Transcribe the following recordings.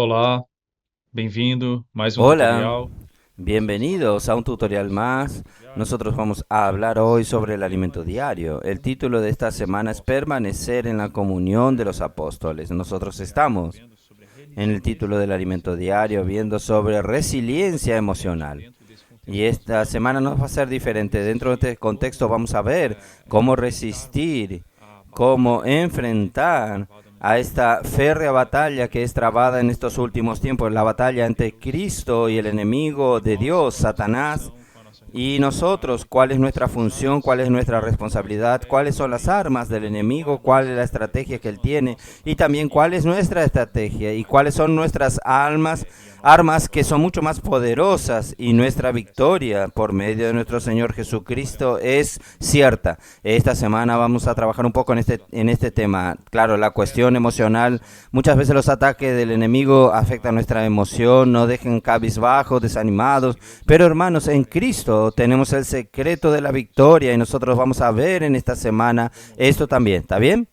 Olá, bem-vindo, mais um Hola, tutorial. bienvenidos a un tutorial más. Nosotros vamos a hablar hoy sobre el alimento diario. El título de esta semana es Permanecer en la comunión de los apóstoles. Nosotros estamos en el título del alimento diario viendo sobre resiliencia emocional. Y esta semana no va a ser diferente. Dentro de este contexto vamos a ver cómo resistir, cómo enfrentar a esta férrea batalla que es trabada en estos últimos tiempos, la batalla entre Cristo y el enemigo de Dios, Satanás. Y nosotros, ¿cuál es nuestra función? ¿Cuál es nuestra responsabilidad? ¿Cuáles son las armas del enemigo? ¿Cuál es la estrategia que él tiene? Y también cuál es nuestra estrategia y cuáles son nuestras armas que son mucho más poderosas, y nuestra victoria por medio de nuestro Señor Jesucristo es cierta. Esta semana vamos a trabajar un poco en este tema. Claro, la cuestión emocional, muchas veces los ataques del enemigo afectan nuestra emoción, nos dejan cabizbajos, desanimados, pero hermanos, en Cristo tenemos el secreto de la victoria y nosotros vamos a ver en esta semana esto también. ¿Está bien?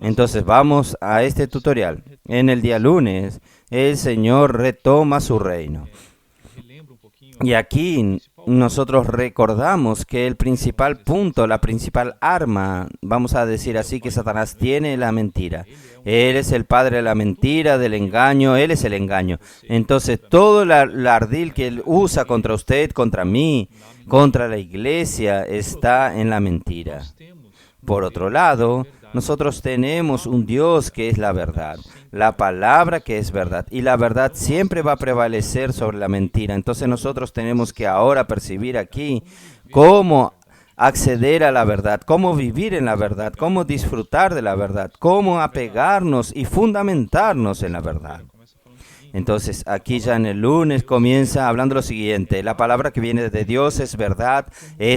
Entonces vamos a este tutorial. En el día lunes, el Señor retoma su reino. Y aquí nosotros recordamos que el principal punto, la principal arma, vamos a decir así, que Satanás tiene, la mentira. Él es el padre de la mentira, del engaño, él es el engaño. Entonces todo el ardil que él usa contra usted, contra mí, contra la iglesia, está en la mentira. Por otro lado, nosotros tenemos un Dios que es la verdad, la palabra que es verdad, y la verdad siempre va a prevalecer sobre la mentira. Entonces nosotros tenemos que ahora percibir aquí cómo acceder a la verdad, cómo vivir en la verdad, cómo disfrutar de la verdad, cómo apegarnos y fundamentarnos en la verdad. Entonces, aquí ya en el lunes comienza hablando lo siguiente: la palabra que viene de Dios es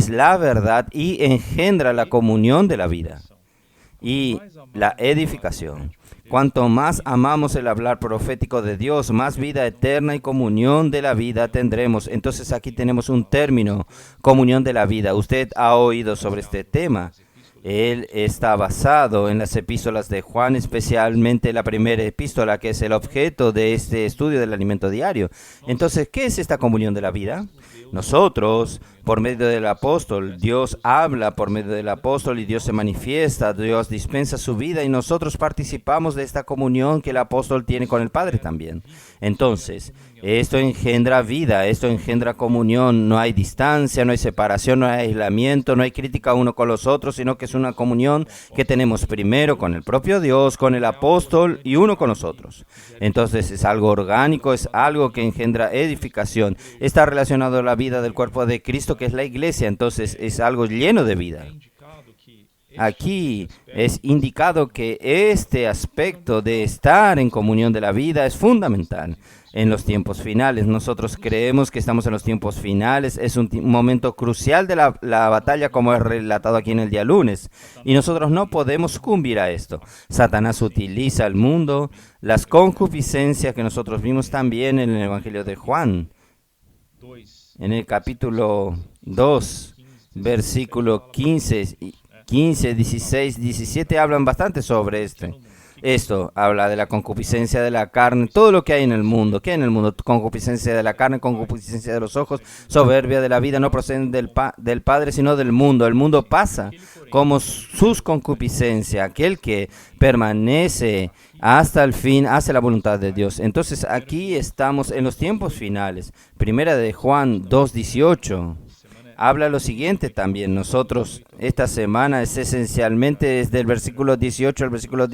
la verdad y engendra la comunión de la vida y la edificación. Cuanto más amamos el hablar profético de Dios, más vida eterna y comunión de la vida tendremos. Entonces aquí tenemos un término: comunión de la vida. Usted ha oído sobre este tema. Él está basado en las epístolas de Juan, especialmente la primera epístola, que es el objeto de este estudio del alimento diario. Entonces, ¿qué es esta comunión de la vida? Nosotros, por medio del apóstol, Dios habla por medio del apóstol y Dios se manifiesta, Dios dispensa su vida y nosotros participamos de esta comunión que el apóstol tiene con el Padre también. Entonces, esto engendra vida, esto engendra comunión, no hay distancia, no hay separación, no hay aislamiento, no hay crítica uno con los otros, sino que es una comunión que tenemos primero con el propio Dios, con el apóstol y uno con nosotros. Entonces es algo orgánico, es algo que engendra edificación, está relacionado a la vida del cuerpo de Cristo, que es la iglesia. Entonces es algo lleno de vida. Aquí es indicado que este aspecto de estar en comunión de la vida es fundamental en los tiempos finales. Nosotros creemos que estamos en los tiempos finales. Es un momento crucial de la batalla, como es relatado aquí en el día lunes. Y nosotros no podemos sucumbir a esto. Satanás utiliza el mundo, las concupiscencias que nosotros vimos también en el Evangelio de Juan. En el capítulo 2, versículo 15, 16, 17 hablan bastante sobre esto habla de la concupiscencia de la carne, todo lo que hay en el mundo. ¿Qué hay en el mundo? Concupiscencia de la carne, concupiscencia de los ojos, soberbia de la vida, no proceden del Padre, sino del mundo. El mundo pasa como sus concupiscencias. Aquel que permanece hasta el fin hace la voluntad de Dios. Entonces aquí estamos en los tiempos finales. Primera de Juan 2:18. Habla lo siguiente también. Nosotros esta semana es esencialmente desde el versículo 18 al versículo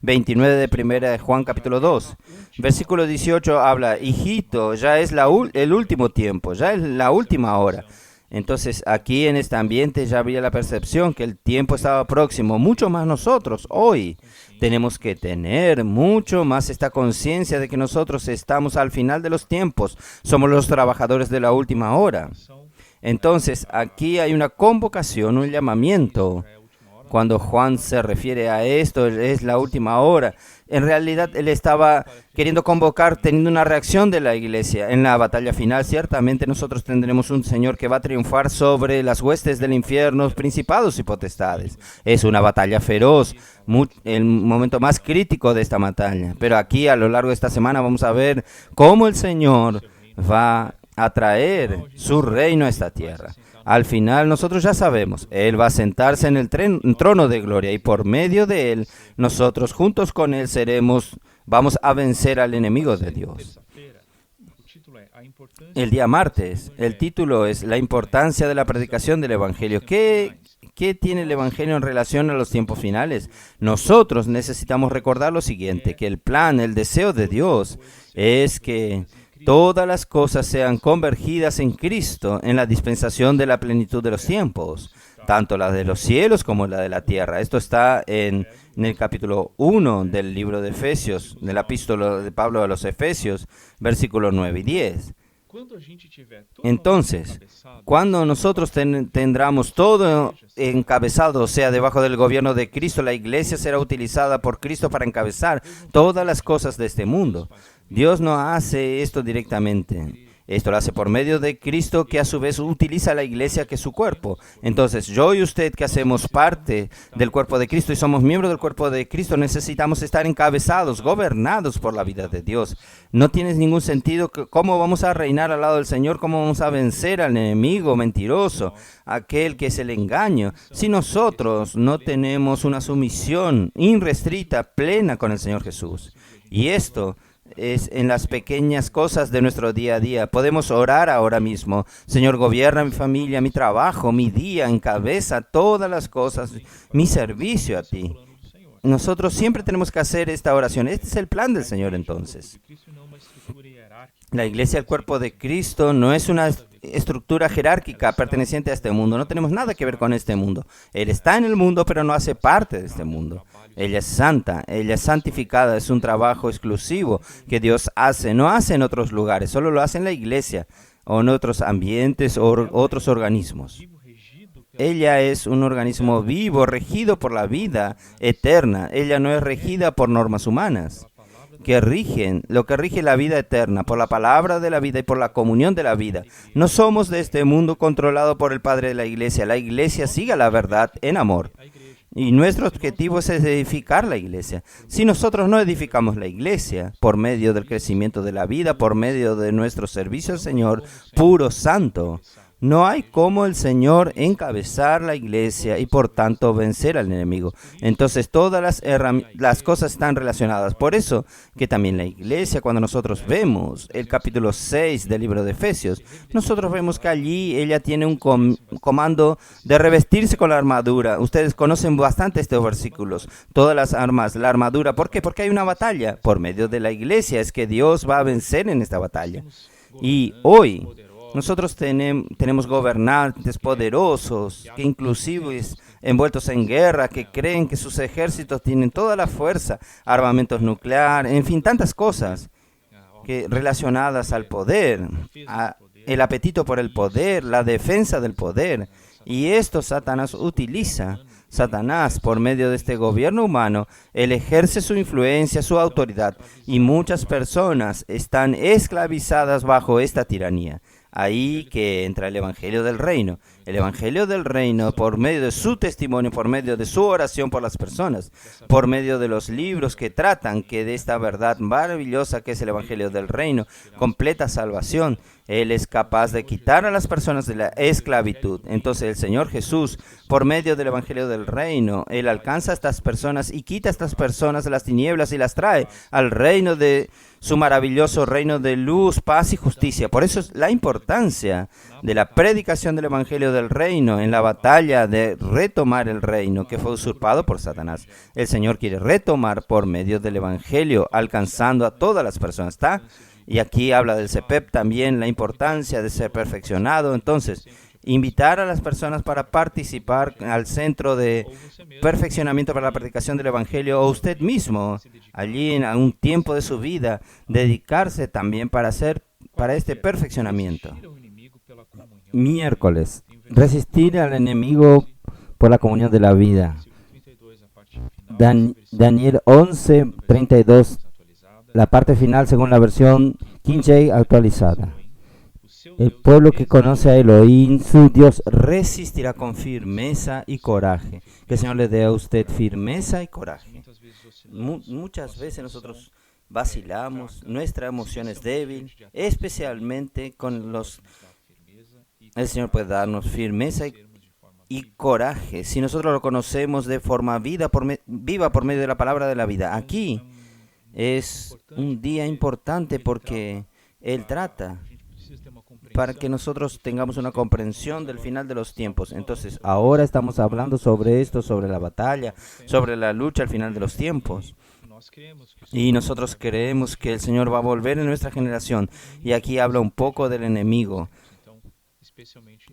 29 de primera de Juan capítulo 2. Versículo 18 habla: hijito, ya es el último tiempo, ya es la última hora. Entonces aquí en este ambiente ya había la percepción que el tiempo estaba próximo. Mucho más nosotros hoy tenemos que tener mucho más esta conciencia de que nosotros estamos al final de los tiempos. Somos los trabajadores de la última hora. Entonces, aquí hay una convocación, un llamamiento. Cuando Juan se refiere a esto, es la última hora. En realidad, él estaba queriendo convocar, teniendo una reacción de la iglesia. En la batalla final, ciertamente nosotros tendremos un Señor que va a triunfar sobre las huestes del infierno, principados y potestades. Es una batalla feroz, el momento más crítico de esta batalla. Pero aquí, a lo largo de esta semana, vamos a ver cómo el Señor va a traer su reino a esta tierra. Al final nosotros ya sabemos, Él va a sentarse en el trono de gloria y por medio de Él, nosotros juntos con Él vamos a vencer al enemigo de Dios. El día martes, el título es La importancia de la predicación del Evangelio. ¿Qué tiene el Evangelio en relación a los tiempos finales? Nosotros necesitamos recordar lo siguiente, que el plan, el deseo de Dios es que todas las cosas sean convergidas en Cristo en la dispensación de la plenitud de los tiempos, tanto la de los cielos como la de la tierra. Esto está en el capítulo 1 del libro de Efesios, de la epístola de Pablo a los Efesios, versículos 9 y 10. Entonces, cuando nosotros tendremos todo encabezado, o sea, debajo del gobierno de Cristo, la iglesia será utilizada por Cristo para encabezar todas las cosas de este mundo. Dios no hace esto directamente. Esto lo hace por medio de Cristo, que a su vez utiliza a la iglesia, que es su cuerpo. Entonces, yo y usted, que hacemos parte del cuerpo de Cristo y somos miembros del cuerpo de Cristo, necesitamos estar encabezados, gobernados por la vida de Dios. No tiene ningún sentido cómo vamos a reinar al lado del Señor, cómo vamos a vencer al enemigo mentiroso, aquel que es el engaño, si nosotros no tenemos una sumisión irrestricta, plena con el Señor Jesús. Y esto es en las pequeñas cosas de nuestro día a día. Podemos orar ahora mismo. Señor, gobierna mi familia, mi trabajo, mi día, encabeza todas las cosas, mi servicio a ti. Nosotros siempre tenemos que hacer esta oración. Este es el plan del Señor entonces. La iglesia, el cuerpo de Cristo, no es una estructura jerárquica perteneciente a este mundo. No tenemos nada que ver con este mundo. Él está en el mundo, pero no hace parte de este mundo. Ella es santa, ella es santificada, es un trabajo exclusivo que Dios hace. No hace en otros lugares, solo lo hace en la iglesia o en otros ambientes o otros organismos. Ella es un organismo vivo, regido por la vida eterna. Ella no es regida por normas humanas que rigen, lo que rige la vida eterna, por la palabra de la vida y por la comunión de la vida. No somos de este mundo controlado por el Padre de la iglesia. La iglesia sigue la verdad en amor. Y nuestro objetivo es edificar la iglesia. Si nosotros no edificamos la iglesia por medio del crecimiento de la vida, por medio de nuestro servicio al Señor puro, santo, no hay como el Señor encabezar la iglesia y por tanto vencer al enemigo. Entonces todas las cosas están relacionadas. Por eso que también la iglesia, cuando nosotros vemos el capítulo 6 del libro de Efesios, nosotros vemos que allí ella tiene un comando de revestirse con la armadura. Ustedes conocen bastante estos versículos. Todas las armas, la armadura. ¿Por qué? Porque hay una batalla. Por medio de la iglesia es que Dios va a vencer en esta batalla. Y hoy nosotros tenemos gobernantes poderosos, que inclusive envueltos en guerra, que creen que sus ejércitos tienen toda la fuerza, armamentos nucleares, en fin, tantas cosas relacionadas al poder, el apetito por el poder, la defensa del poder. Y esto Satanás utiliza. Satanás, por medio de este gobierno humano, él ejerce su influencia, su autoridad, y muchas personas están esclavizadas bajo esta tiranía. Ahí que entra el Evangelio del Reino. El Evangelio del Reino, por medio de su testimonio, por medio de su oración por las personas, por medio de los libros que tratan que de esta verdad maravillosa que es el Evangelio del Reino, completa salvación, Él es capaz de quitar a las personas de la esclavitud. Entonces el Señor Jesús, por medio del Evangelio del Reino, Él alcanza a estas personas y quita a estas personas de las tinieblas y las trae al reino de su maravilloso reino de luz, paz y justicia. Por eso es la importancia de la predicación del Evangelio del Reino en la batalla de retomar el reino que fue usurpado por Satanás. El Señor quiere retomar por medio del Evangelio, alcanzando a todas las personas. ¿Está? Y aquí habla del CEPEP también, la importancia de ser perfeccionado. Entonces, invitar a las personas para participar al centro de perfeccionamiento para la predicación del Evangelio, o usted mismo, allí en algún tiempo de su vida, dedicarse también para este perfeccionamiento. Miércoles, resistir al enemigo por la comunión de la vida. Daniel 11:32, la parte final según la versión King James actualizada. El pueblo que conoce a Elohim, su Dios, resistirá con firmeza y coraje. Que el Señor le dé a usted firmeza y coraje. Muchas veces nosotros vacilamos, nuestra emoción es débil, especialmente con los... El Señor puede darnos firmeza y coraje si nosotros lo conocemos de forma viva por medio de la palabra de la vida. Aquí es un día importante porque Él trata para que nosotros tengamos una comprensión del final de los tiempos. Entonces, ahora estamos hablando sobre esto, sobre la batalla, sobre la lucha al final de los tiempos. Y nosotros creemos que el Señor va a volver en nuestra generación. Y aquí habla un poco del enemigo,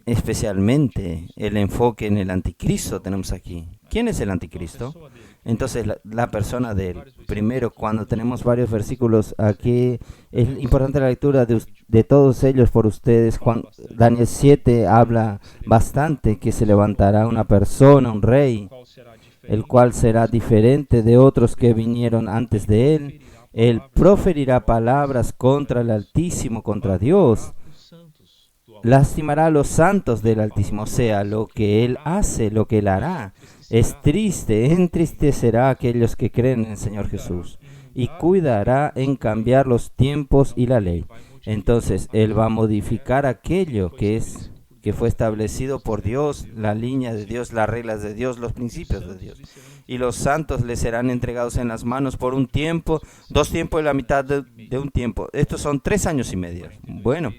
especialmente el enfoque en el anticristo tenemos aquí. ¿Quién es el anticristo? Entonces, la persona de él. Primero, cuando tenemos varios versículos aquí, es importante la lectura de todos ellos por ustedes. Daniel 7 habla bastante que se levantará una persona, un rey, el cual será diferente de otros que vinieron antes de él. Él proferirá palabras contra el Altísimo, contra Dios. Lastimará a los santos del Altísimo, o sea, lo que Él hace, lo que Él hará. Es triste, entristecerá a aquellos que creen en el Señor Jesús y cuidará en cambiar los tiempos y la ley. Entonces, Él va a modificar aquello que fue establecido por Dios, la línea de Dios, las reglas de Dios, los principios de Dios. Y los santos les serán entregados en las manos por un tiempo, 2 tiempos y la mitad de un tiempo. Estos son 3 años y medio. Bueno.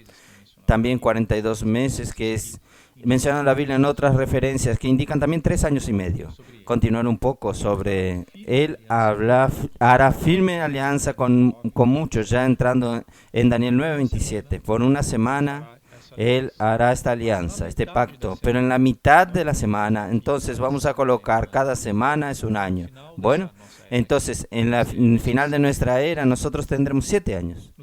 También 42 meses, que es mencionado en la Biblia en otras referencias que indican también 3 años y medio. Continuar un poco sobre él, hará firme alianza con muchos, ya entrando en Daniel 9:27. Por una semana él hará esta alianza, este pacto, pero en la mitad de la semana, entonces vamos a colocar cada semana es un año. Bueno, entonces en el final de nuestra era nosotros tendremos 7 años.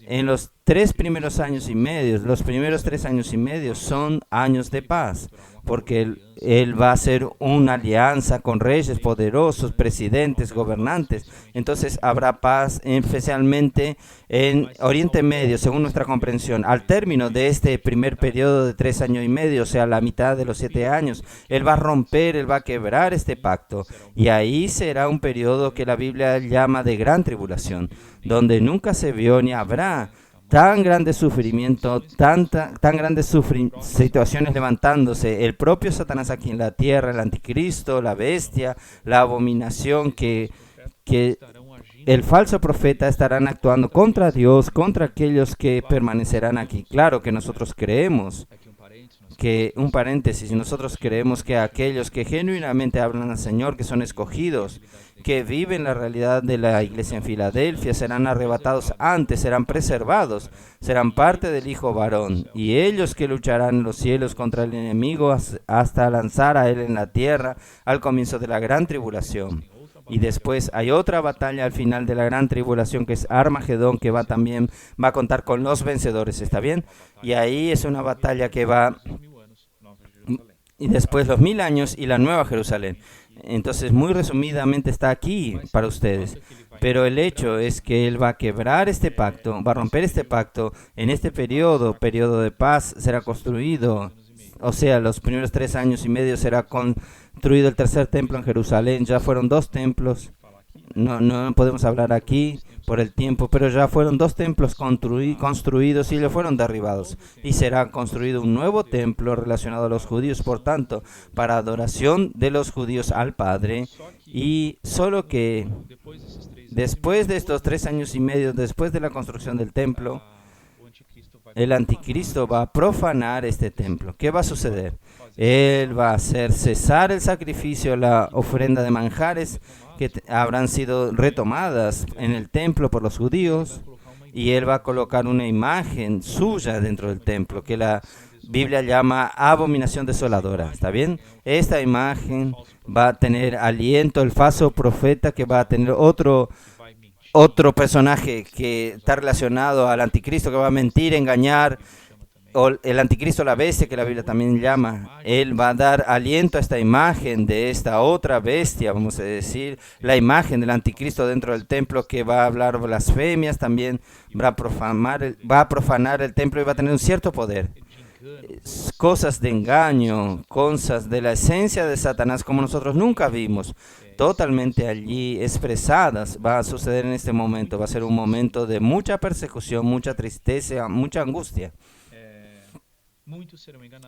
En los 3 primeros años y medio, los primeros 3 años y medio son años de paz, porque él va a hacer una alianza con reyes poderosos, presidentes, gobernantes. Entonces habrá paz, especialmente en Oriente Medio, según nuestra comprensión. Al término de este primer periodo de 3 años y medio, o sea, la mitad de los 7 años, él va a romper, él va a quebrar este pacto. Y ahí será un periodo que la Biblia llama de gran tribulación, donde nunca se vio ni habrá tan grande sufrimiento, tan grandes situaciones levantándose. El propio Satanás aquí en la tierra, el anticristo, la bestia, la abominación, que el falso profeta estarán actuando contra Dios, contra aquellos que permanecerán aquí. Claro que nosotros creemos que, un paréntesis, nosotros creemos que aquellos que genuinamente hablan al Señor, que son escogidos, que viven la realidad de la iglesia en Filadelfia, serán arrebatados antes, serán preservados, serán parte del Hijo varón, y ellos que lucharán en los cielos contra el enemigo hasta lanzar a él en la tierra al comienzo de la gran tribulación. Y después hay otra batalla al final de la gran tribulación, que es Armagedón, que también va a contar con los vencedores, ¿está bien? Y ahí es una batalla que va... Y después los 1000 años y la Nueva Jerusalén. Entonces, muy resumidamente está aquí para ustedes. Pero el hecho es que Él va a quebrar este pacto, va a romper este pacto. En este periodo de paz, será construido, o sea, los primeros 3 años y medio será construido el tercer templo en Jerusalén. Ya fueron 2 templos. No podemos hablar aquí por el tiempo, pero ya fueron 2 templos construidos y le fueron derribados. Y será construido un nuevo templo relacionado a los judíos, por tanto, para adoración de los judíos al Padre. Y solo que después de estos 3 años y medio, después de la construcción del templo, el anticristo va a profanar este templo. ¿Qué va a suceder? Él va a hacer cesar el sacrificio, la ofrenda de manjares que habrán sido retomadas en el templo por los judíos, y él va a colocar una imagen suya dentro del templo que la Biblia llama abominación desoladora. ¿Está bien? Esta imagen va a tener aliento, el falso profeta, que va a tener otro personaje que está relacionado al anticristo, que va a mentir, engañar, o el anticristo, la bestia que la Biblia también llama, él va a dar aliento a esta imagen de esta otra bestia, vamos a decir, la imagen del anticristo dentro del templo que va a hablar blasfemias, también va a profanar el templo y va a tener un cierto poder. Cosas de engaño, cosas de la esencia de Satanás como nosotros nunca vimos, totalmente allí expresadas, va a suceder en este momento. Va a ser un momento de mucha persecución, mucha tristeza, mucha angustia.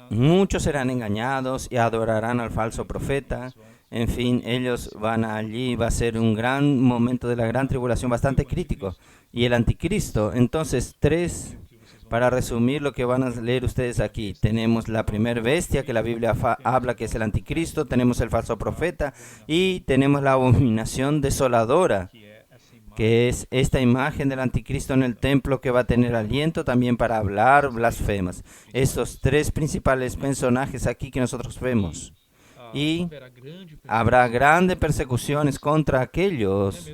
Muchos serán engañados y adorarán al falso profeta. En fin, ellos van allí, va a ser un gran momento de la gran tribulación, bastante crítico. Y el anticristo, entonces, para resumir lo que van a leer ustedes aquí, tenemos la primera bestia que la Biblia habla que es el anticristo, tenemos el falso profeta y tenemos la abominación desoladora, que es esta imagen del anticristo en el templo que va a tener aliento también para hablar blasfemas. Estos tres principales personajes aquí que nosotros vemos. Y habrá grandes persecuciones contra aquellos,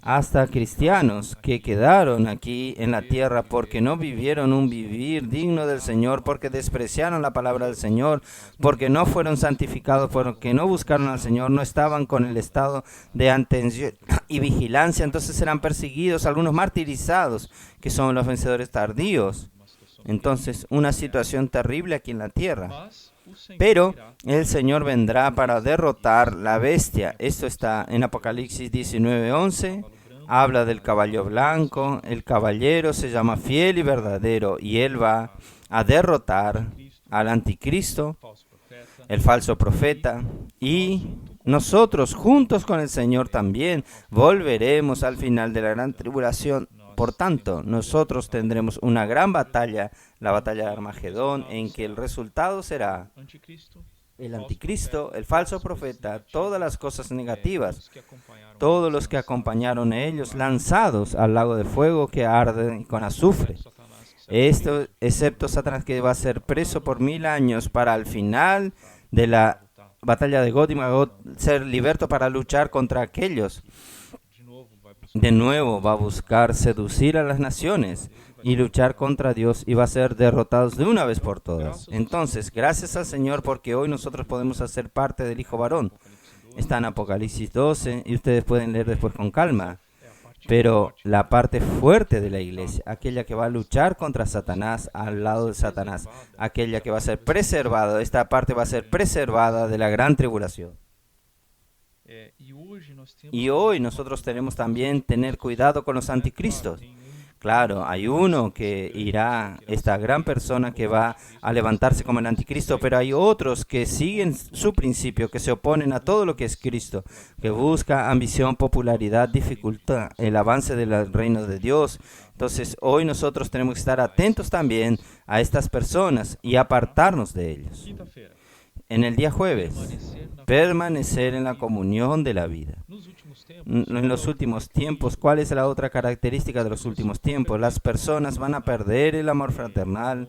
hasta cristianos, que quedaron aquí en la tierra porque no vivieron un vivir digno del Señor, porque despreciaron la palabra del Señor, porque no fueron santificados, porque no buscaron al Señor, no estaban con el estado de atención y vigilancia. Entonces serán perseguidos, algunos martirizados, que son los vencedores tardíos. Entonces, una situación terrible aquí en la tierra. Pero el Señor vendrá para derrotar la bestia. Esto está en Apocalipsis 19:11. Habla del caballo blanco. El caballero se llama fiel y verdadero y él va a derrotar al anticristo, el falso profeta, y nosotros juntos con el Señor también volveremos al final de la gran tribulación. Por tanto, nosotros tendremos una gran batalla, la batalla de Armagedón, en que el resultado será el anticristo, el falso profeta, todas las cosas negativas, todos los que acompañaron a ellos, lanzados al lago de fuego que arde con azufre. Esto, excepto Satanás, que va a ser preso por 1000 años para al final de la batalla de Gog y Magog ser liberto para luchar contra aquellos. De nuevo va a buscar seducir a las naciones y luchar contra Dios y va a ser derrotados de una vez por todas. Entonces, gracias al Señor porque hoy nosotros podemos hacer parte del Hijo varón. Está en Apocalipsis 12 y ustedes pueden leer después con calma. Pero la parte fuerte de la iglesia, aquella que va a luchar contra Satanás, al lado de Satanás, aquella que va a ser preservada, esta parte va a ser preservada de la gran tribulación. Y hoy nosotros tenemos también tener cuidado con los anticristos. Claro, hay uno que irá, esta gran persona que va a levantarse como el anticristo, pero hay otros que siguen su principio, que se oponen a todo lo que es Cristo, que busca ambición, popularidad, dificultad el avance del reino de Dios. Entonces, hoy nosotros tenemos que estar atentos también a estas personas y apartarnos de ellos. En el día jueves, permanecer en la comunión de la vida. En los últimos tiempos, ¿cuál es la otra característica de los últimos tiempos? Las personas van a perder el amor fraternal,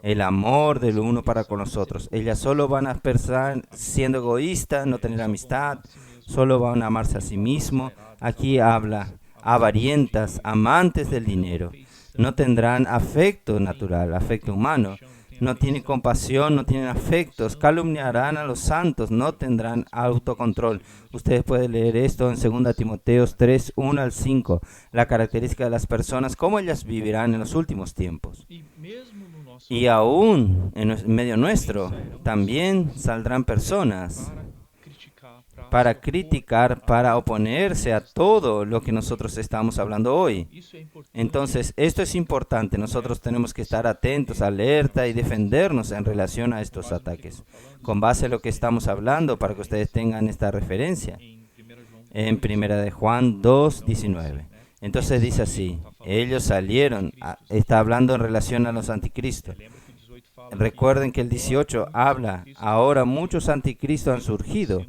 el amor del uno para con los otros. Ellas solo van a pensar siendo egoístas, no tener amistad, solo van a amarse a sí mismos. Aquí habla avarientas, amantes del dinero. No tendrán afecto natural, afecto humano. No tienen compasión, no tienen afectos, calumniarán a los santos, no tendrán autocontrol. Ustedes pueden leer esto en 2 Timoteo 3, 1 al 5, la característica de las personas, cómo ellas vivirán en los últimos tiempos. Y aún en medio nuestro, también saldrán personas para criticar, para oponerse a todo lo que nosotros estamos hablando hoy. Entonces, esto es importante. Nosotros tenemos que estar atentos, alerta y defendernos en relación a estos ataques. Con base a lo que estamos hablando, para que ustedes tengan esta referencia. En 1 de Juan 2, 19. Entonces dice así, ellos salieron, está hablando en relación a los anticristos. Recuerden que el 18 habla, ahora muchos anticristos han surgido,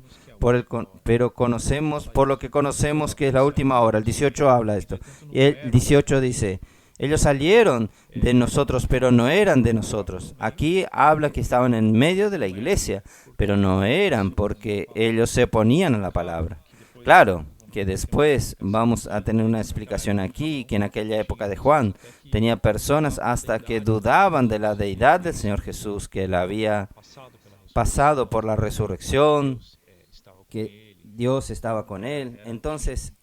pero conocemos, por lo que conocemos que es la última hora. El 18 habla de esto. Y el 18 dice, ellos salieron de nosotros, pero no eran de nosotros. Aquí habla que estaban en medio de la iglesia, pero no eran porque ellos se oponían a la palabra. Claro, que después vamos a tener una explicación aquí, que en aquella época de Juan tenía personas hasta que dudaban de la deidad del Señor Jesús, que él había pasado por la resurrección, que Dios estaba con él. Entonces,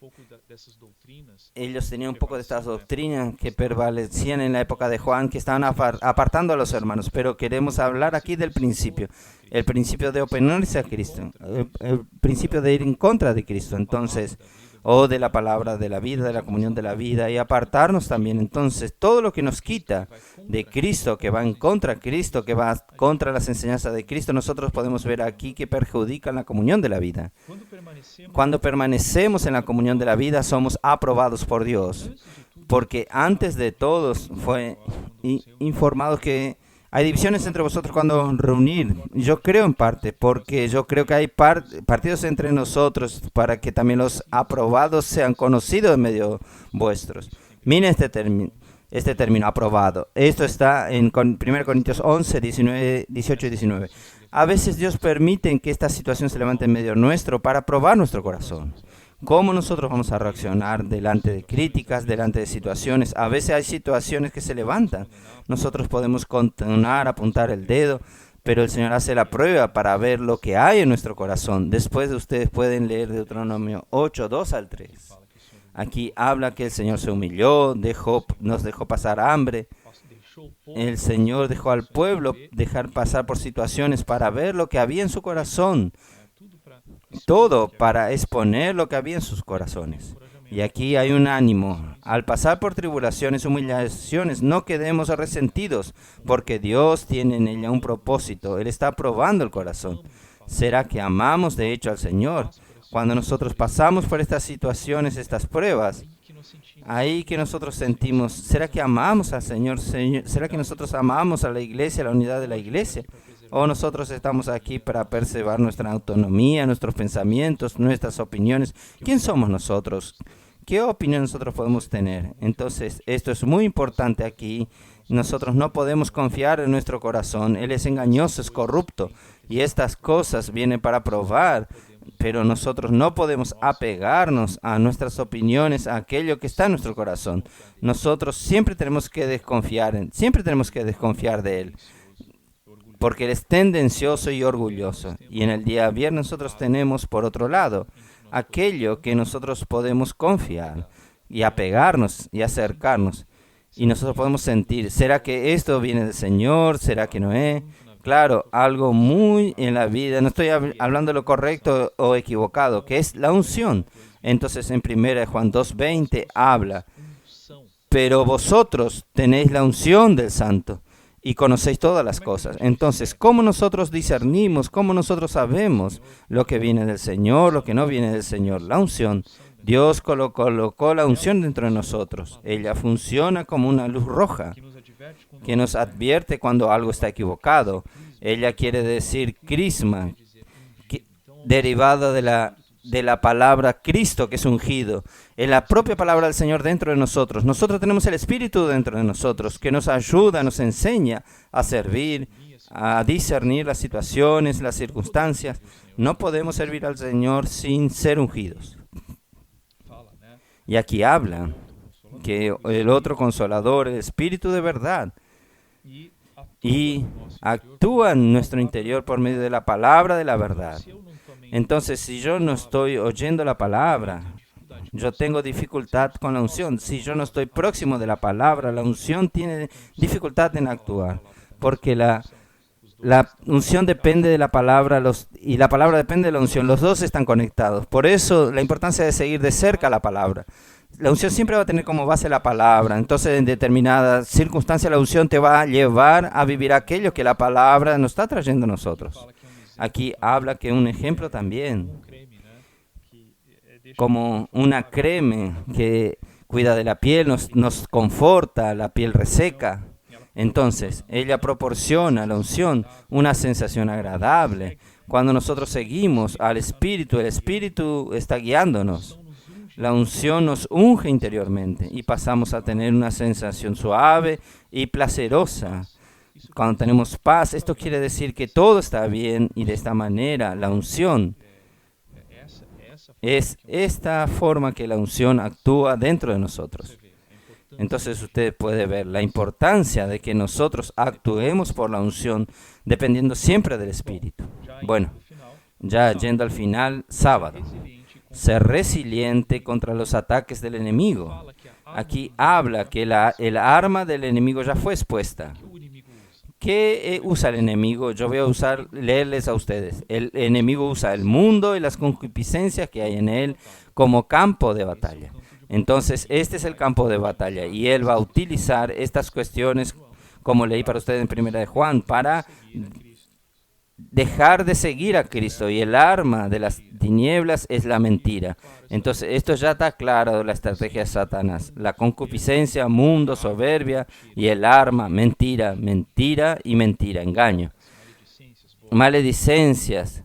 ellos tenían un poco de estas doctrinas que prevalecían en la época de Juan, que estaban apartando a los hermanos. Pero queremos hablar aquí del principio, el principio de oponerse a Cristo, el principio de ir en contra de Cristo. Entonces, o de la palabra de la vida, de la comunión de la vida, y apartarnos también. Entonces, todo lo que nos quita de Cristo, que va en contra de Cristo, que va contra las enseñanzas de Cristo, nosotros podemos ver aquí que perjudican la comunión de la vida. Cuando permanecemos en la comunión de la vida, somos aprobados por Dios, porque antes de todos fue informado que hay divisiones entre vosotros cuando reunir. Yo creo en parte, porque yo creo que hay partidos entre nosotros para que también los aprobados sean conocidos en medio vuestros. Miren este término, aprobado. Esto está en 1 Corintios 11, 18 y 19. A veces Dios permite que esta situación se levante en medio nuestro para probar nuestro corazón. ¿Cómo nosotros vamos a reaccionar delante de críticas, delante de situaciones? A veces hay situaciones que se levantan. Nosotros podemos continuar, apuntar el dedo, pero el Señor hace la prueba para ver lo que hay en nuestro corazón. Después ustedes pueden leer Deuteronomio 8, 2 al 3. Aquí habla que el Señor se humilló, nos dejó pasar hambre. El Señor dejó al pueblo dejar pasar por situaciones para ver lo que había en su corazón. Todo para exponer lo que había en sus corazones. Y aquí hay un ánimo. Al pasar por tribulaciones, humillaciones, no quedemos resentidos, porque Dios tiene en ella un propósito. Él está probando el corazón. ¿Será que amamos de hecho al Señor? Cuando nosotros pasamos por estas situaciones, estas pruebas, ahí que nosotros sentimos, ¿será que amamos al Señor? ¿Será que nosotros amamos a la iglesia, a la unidad de la iglesia? ¿O nosotros estamos aquí para preservar nuestra autonomía, nuestros pensamientos, nuestras opiniones? ¿Quién somos nosotros? ¿Qué opinión nosotros podemos tener? Entonces, esto es muy importante aquí. Nosotros no podemos confiar en nuestro corazón. Él es engañoso, es corrupto. Y estas cosas vienen para probar. Pero nosotros no podemos apegarnos a nuestras opiniones, a aquello que está en nuestro corazón. Nosotros siempre tenemos que desconfiar de Él. Porque Él es tendencioso y orgulloso. Y en el día viernes nosotros tenemos, por otro lado, aquello que nosotros podemos confiar y apegarnos y acercarnos. Y nosotros podemos sentir, ¿será que esto viene del Señor? ¿Será que no es? Claro, algo muy en la vida, no estoy hablando de lo correcto o equivocado, que es la unción. Entonces en 1 Juan 2:20 habla, pero vosotros tenéis la unción del Santo y conocéis todas las cosas. Entonces, ¿cómo nosotros discernimos? ¿Cómo nosotros sabemos lo que viene del Señor, lo que no viene del Señor? La unción. Dios colocó la unción dentro de nosotros. Ella funciona como una luz roja que nos advierte cuando algo está equivocado. Ella quiere decir crisma, derivada de la palabra Cristo, que es ungido. En la propia palabra del Señor dentro de nosotros. Nosotros tenemos el Espíritu dentro de nosotros que nos ayuda, nos enseña a servir, a discernir las situaciones, las circunstancias. No podemos servir al Señor sin ser ungidos. Y aquí habla que el otro consolador, el Espíritu de verdad, y actúa en nuestro interior por medio de la palabra de la verdad. Entonces, si yo no estoy oyendo la palabra, yo tengo dificultad con la unción. Si yo no estoy próximo de la palabra, la unción tiene dificultad en actuar, porque la unción depende de la palabra y la palabra depende de la unción. Los dos están conectados. Por eso la importancia de seguir de cerca la palabra. La unción siempre va a tener como base la palabra. Entonces, en determinadas circunstancias, la unción te va a llevar a vivir aquello que la palabra nos está trayendo a nosotros. Aquí habla que un ejemplo también, como una crema que cuida de la piel, nos conforta, la piel reseca. Entonces, ella proporciona a la unción una sensación agradable. Cuando nosotros seguimos al Espíritu, el Espíritu está guiándonos. La unción nos unge interiormente y pasamos a tener una sensación suave y placerosa. Cuando tenemos paz, esto quiere decir que todo está bien y de esta manera la unción Es esta forma que la unción actúa dentro de nosotros. Entonces usted puede ver la importancia de que nosotros actuemos por la unción dependiendo siempre del Espíritu. Bueno, ya yendo al final, sábado. Ser resiliente contra los ataques del enemigo. Aquí habla que el arma del enemigo ya fue expuesta. ¿Qué usa el enemigo? Yo voy a leerles a ustedes. El enemigo usa el mundo y las concupiscencias que hay en él como campo de batalla. Entonces, este es el campo de batalla y él va a utilizar estas cuestiones, como leí para ustedes en Primera de Juan, para dejar de seguir a Cristo, y el arma de las tinieblas es la mentira. Entonces, esto ya está claro, la estrategia de Satanás: la concupiscencia, mundo, soberbia, y el arma, mentira, mentira y mentira, engaño. Maledicencias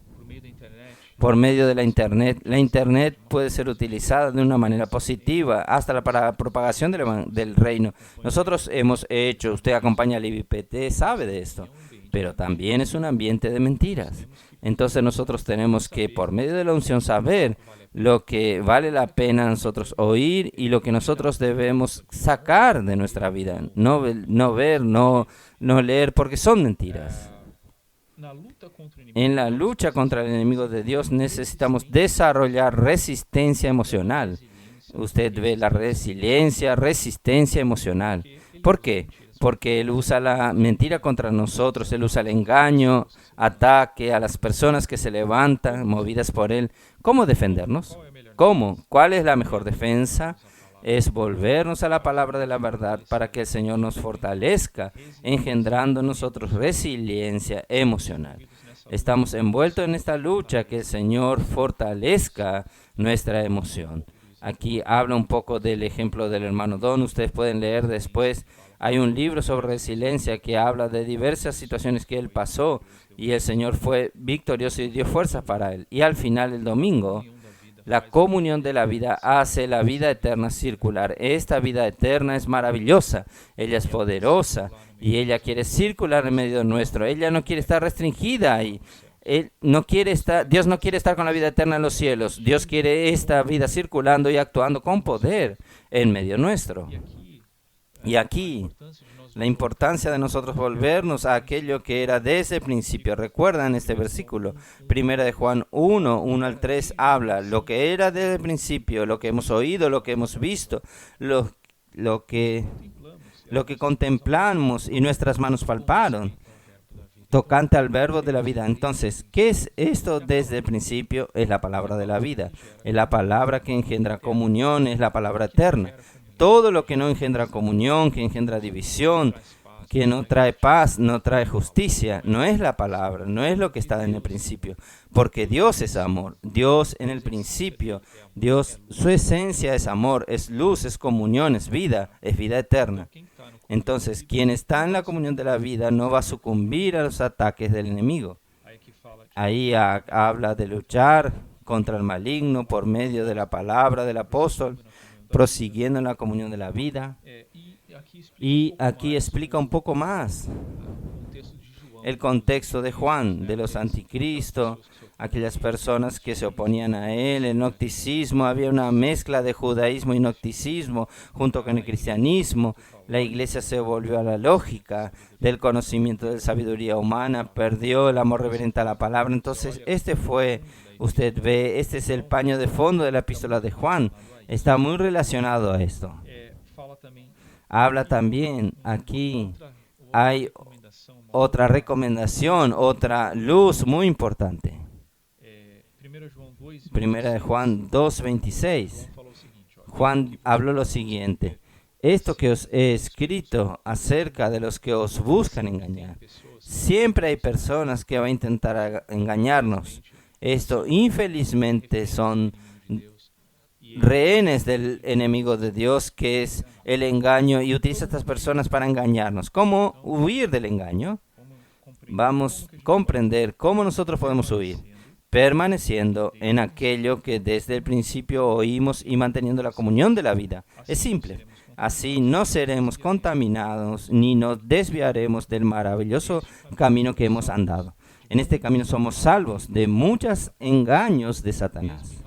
por medio de la Internet. La Internet puede ser utilizada de una manera positiva, hasta para la propagación del reino. Nosotros hemos hecho, usted acompaña al IBPT, sabe de esto, pero también es un ambiente de mentiras. Entonces nosotros tenemos que, por medio de la unción, saber lo que vale la pena nosotros oír y lo que nosotros debemos sacar de nuestra vida. No ver, no leer, porque son mentiras. En la lucha contra el enemigo de Dios necesitamos desarrollar resistencia emocional. Usted ve la resistencia emocional. ¿Por qué? Porque él usa la mentira contra nosotros, él usa el engaño, ataque a las personas que se levantan movidas por él. ¿Cómo defendernos? ¿Cómo? ¿Cuál es la mejor defensa? Es volvernos a la palabra de la verdad para que el Señor nos fortalezca, engendrando en nosotros resiliencia emocional. Estamos envueltos en esta lucha, que el Señor fortalezca nuestra emoción. Aquí habla un poco del ejemplo del hermano Don. Ustedes pueden leer después. Hay un libro sobre resiliencia que habla de diversas situaciones que él pasó y el Señor fue victorioso y dio fuerza para él. Y al final, el domingo, la comunión de la vida hace la vida eterna circular. Esta vida eterna es maravillosa, ella es poderosa y ella quiere circular en medio nuestro. Ella no quiere estar restringida ahí. Dios no quiere estar con la vida eterna en los cielos. Dios quiere esta vida circulando y actuando con poder en medio nuestro. Y aquí, la importancia de nosotros volvernos a aquello que era desde el principio. Recuerdan este versículo, Primera de Juan 1 al 3, habla lo que era desde el principio, lo que hemos oído, lo que hemos visto, lo que contemplamos y nuestras manos palparon, tocante al verbo de la vida. Entonces, ¿qué es esto desde el principio? Es la palabra de la vida, es la palabra que engendra comunión, es la palabra eterna. Todo lo que no engendra comunión, que engendra división, que no trae paz, no trae justicia, no es la palabra, no es lo que está en el principio. Porque Dios es amor, Dios en el principio, Dios, su esencia es amor, es luz, es comunión, es vida eterna. Entonces, quien está en la comunión de la vida no va a sucumbir a los ataques del enemigo. Ahí habla de luchar contra el maligno por medio de la palabra del apóstol, prosiguiendo en la comunión de la vida. Y aquí explica un poco más el contexto de Juan, de los anticristos, aquellas personas que se oponían a él, el gnosticismo. Había una mezcla de judaísmo y gnosticismo junto con el cristianismo. La iglesia se volvió a la lógica del conocimiento de la sabiduría humana, perdió el amor reverente a la palabra. Entonces, usted ve, este es el paño de fondo de la epístola de Juan. Está muy relacionado a esto. Habla también, aquí hay otra recomendación, otra luz muy importante. Primera de Juan 2:26. Juan habló lo siguiente: esto que os he escrito acerca de los que os buscan engañar. Siempre hay personas que van a intentar engañarnos. Esto infelizmente son rehenes del enemigo de Dios, que es el engaño, y utiliza a estas personas para engañarnos. ¿Cómo huir del engaño? Vamos a comprender cómo nosotros podemos huir, permaneciendo en aquello que desde el principio oímos y manteniendo la comunión de la vida. Es simple. Así no seremos contaminados ni nos desviaremos del maravilloso camino que hemos andado. En este camino somos salvos de muchos engaños de Satanás.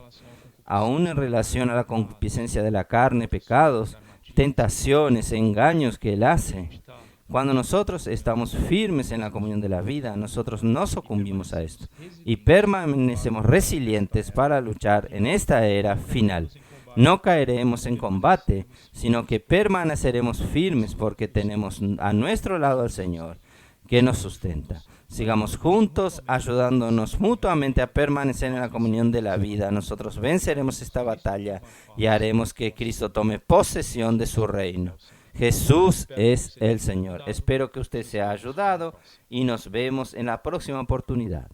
aún en relación a la concupiscencia de la carne, pecados, tentaciones, engaños que Él hace. Cuando nosotros estamos firmes en la comunión de la vida, nosotros no sucumbimos a esto y permanecemos resilientes para luchar en esta era final. No caeremos en combate, sino que permaneceremos firmes porque tenemos a nuestro lado al Señor, que nos sustenta. Sigamos juntos, ayudándonos mutuamente a permanecer en la comunión de la vida. Nosotros venceremos esta batalla y haremos que Cristo tome posesión de su reino. Jesús es el Señor. Espero que usted se haya ayudado y nos vemos en la próxima oportunidad.